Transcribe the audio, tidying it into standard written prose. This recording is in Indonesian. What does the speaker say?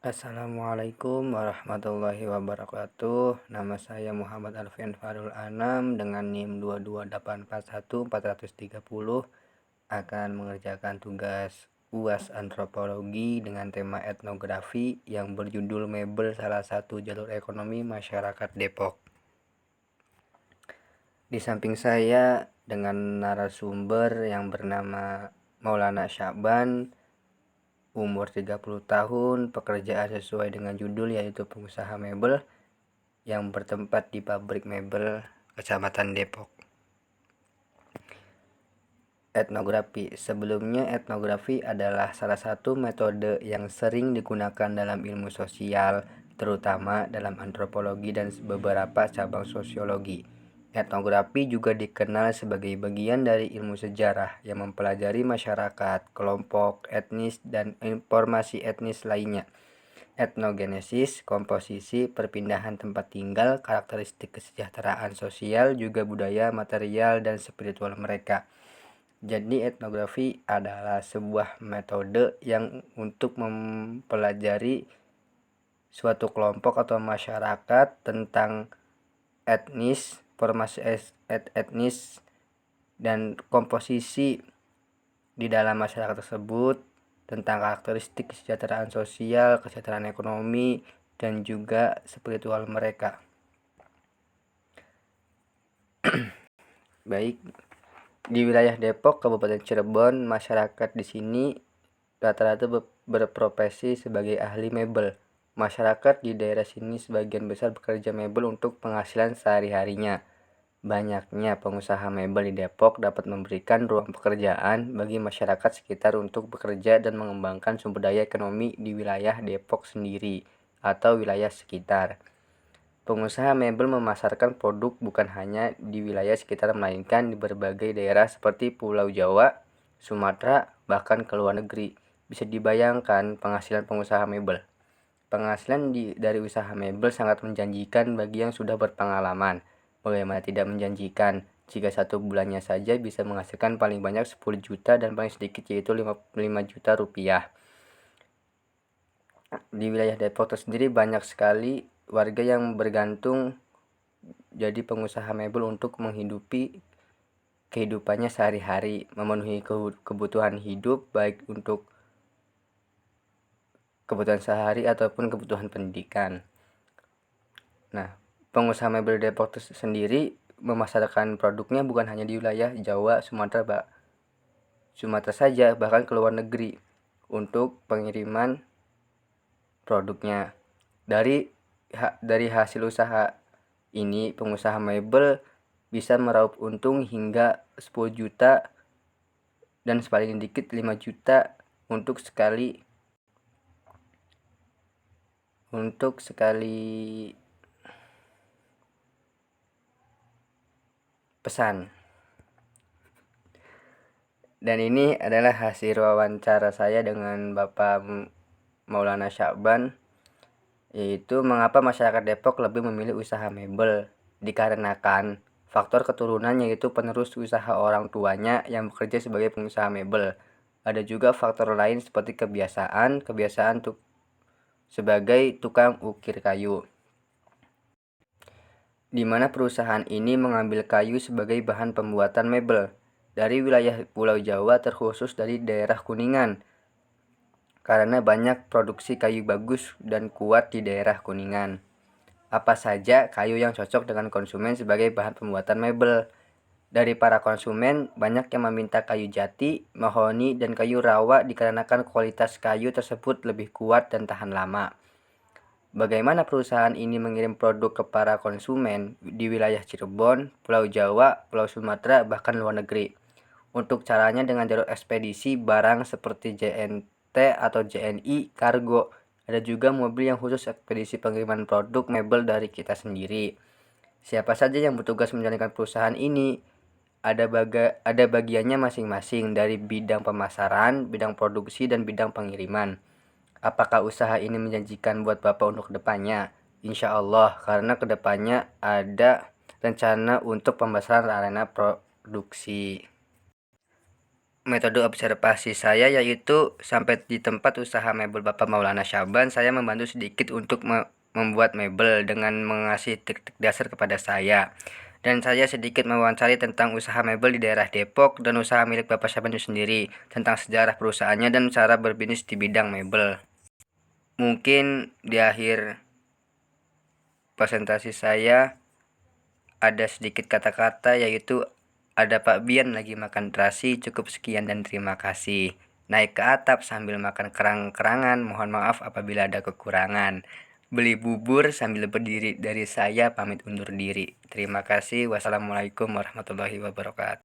Assalamualaikum warahmatullahi wabarakatuh. Nama saya Muhammad Alfian Farul Anam dengan NIM 22841-430 akan mengerjakan tugas UAS Antropologi dengan tema etnografi yang berjudul Mebel Salah Satu Jalur Ekonomi Masyarakat Depok. Di samping saya dengan narasumber yang bernama Maulana Sya'ban, umur 30 tahun, pekerjaan sesuai dengan judul yaitu pengusaha mebel yang bertempat di pabrik mebel Kecamatan Depok. Etnografi. Sebelumnya, etnografi adalah salah satu metode yang sering digunakan dalam ilmu sosial, terutama dalam antropologi dan beberapa cabang sosiologi. Etnografi juga dikenal sebagai bagian dari ilmu sejarah yang mempelajari masyarakat, kelompok, etnis, dan informasi etnis lainnya. Etnogenesis, komposisi, perpindahan tempat tinggal, karakteristik kesejahteraan sosial, juga budaya, material, dan spiritual mereka. Jadi etnografi adalah sebuah metode yang untuk mempelajari suatu kelompok atau masyarakat tentang etnis, formasi etnis, dan komposisi di dalam masyarakat tersebut, tentang karakteristik kesejahteraan sosial, kesejahteraan ekonomi, dan juga spiritual mereka. Baik, di wilayah Depok, Kabupaten Cirebon, masyarakat di sini rata-rata berprofesi sebagai ahli mebel. Masyarakat di daerah sini sebagian besar bekerja mebel untuk penghasilan sehari-harinya. Banyaknya pengusaha mebel di Depok dapat memberikan ruang pekerjaan bagi masyarakat sekitar untuk bekerja dan mengembangkan sumber daya ekonomi di wilayah Depok sendiri atau wilayah sekitar. Pengusaha mebel memasarkan produk bukan hanya di wilayah sekitar melainkan di berbagai daerah seperti Pulau Jawa, Sumatera, bahkan ke luar negeri. Bisa dibayangkan penghasilan pengusaha mebel. Penghasilan dari usaha mebel sangat menjanjikan bagi yang sudah berpengalaman. Bagaimana tidak menjanjikan jika satu bulannya saja bisa menghasilkan paling banyak 10 juta dan paling sedikit yaitu 5 juta rupiah. Di wilayah Depok tersendiri banyak sekali warga yang bergantung jadi pengusaha mebel untuk menghidupi kehidupannya sehari-hari, memenuhi kebutuhan hidup baik untuk kebutuhan sehari ataupun kebutuhan pendidikan. Nah, pengusaha mebel Depok sendiri memasarkan produknya bukan hanya di wilayah Jawa, Sumatera saja, bahkan ke luar negeri untuk pengiriman produknya. Dari hasil usaha ini, pengusaha mebel bisa meraup untung hingga 10 juta dan paling dikit 5 juta untuk sekali pesan. Dan ini adalah hasil wawancara saya dengan Bapak Maulana Sya'ban, yaitu mengapa masyarakat Depok lebih memilih usaha mebel. Dikarenakan faktor keturunan, yaitu penerus usaha orang tuanya yang bekerja sebagai pengusaha mebel. Ada juga faktor lain seperti kebiasaan sebagai tukang ukir kayu, di mana perusahaan ini mengambil kayu sebagai bahan pembuatan mebel dari wilayah Pulau Jawa, terkhusus dari daerah Kuningan, karena banyak produksi kayu bagus dan kuat di daerah Kuningan. Apa saja kayu yang cocok dengan konsumen sebagai bahan pembuatan mebel? Dari para konsumen, banyak yang meminta kayu jati, mahoni, dan kayu rawa dikarenakan kualitas kayu tersebut lebih kuat dan tahan lama. Bagaimana perusahaan ini mengirim produk ke para konsumen di wilayah Cirebon, Pulau Jawa, Pulau Sumatera, bahkan luar negeri? Untuk caranya dengan jalur ekspedisi barang seperti JNT atau JNI Kargo. Ada juga mobil yang khusus ekspedisi pengiriman produk mebel dari kita sendiri. Siapa saja yang bertugas menjalankan perusahaan ini? Ada bagiannya masing-masing dari bidang pemasaran, bidang produksi, dan bidang pengiriman. Apakah usaha ini menjanjikan buat Bapak untuk kedepannya? Insya Allah, karena kedepannya ada rencana untuk pembesaran arena produksi. Metode observasi saya yaitu sampai di tempat usaha mebel Bapak Maulana Syaban, saya membantu sedikit untuk membuat mebel dengan mengasih trik-trik dasar kepada saya. Dan saya sedikit mewawancari tentang usaha mebel di daerah Depok dan usaha milik Bapak Syaban itu sendiri, tentang sejarah perusahaannya dan cara berbisnis di bidang mebel. Mungkin di akhir presentasi saya ada sedikit kata-kata yaitu ada Pak Bian lagi makan terasi, cukup sekian dan terima kasih. Naik ke atap sambil makan kerang-kerangan, mohon maaf apabila ada kekurangan. Beli bubur sambil berdiri, dari saya pamit undur diri. Terima kasih. Wassalamualaikum warahmatullahi wabarakatuh.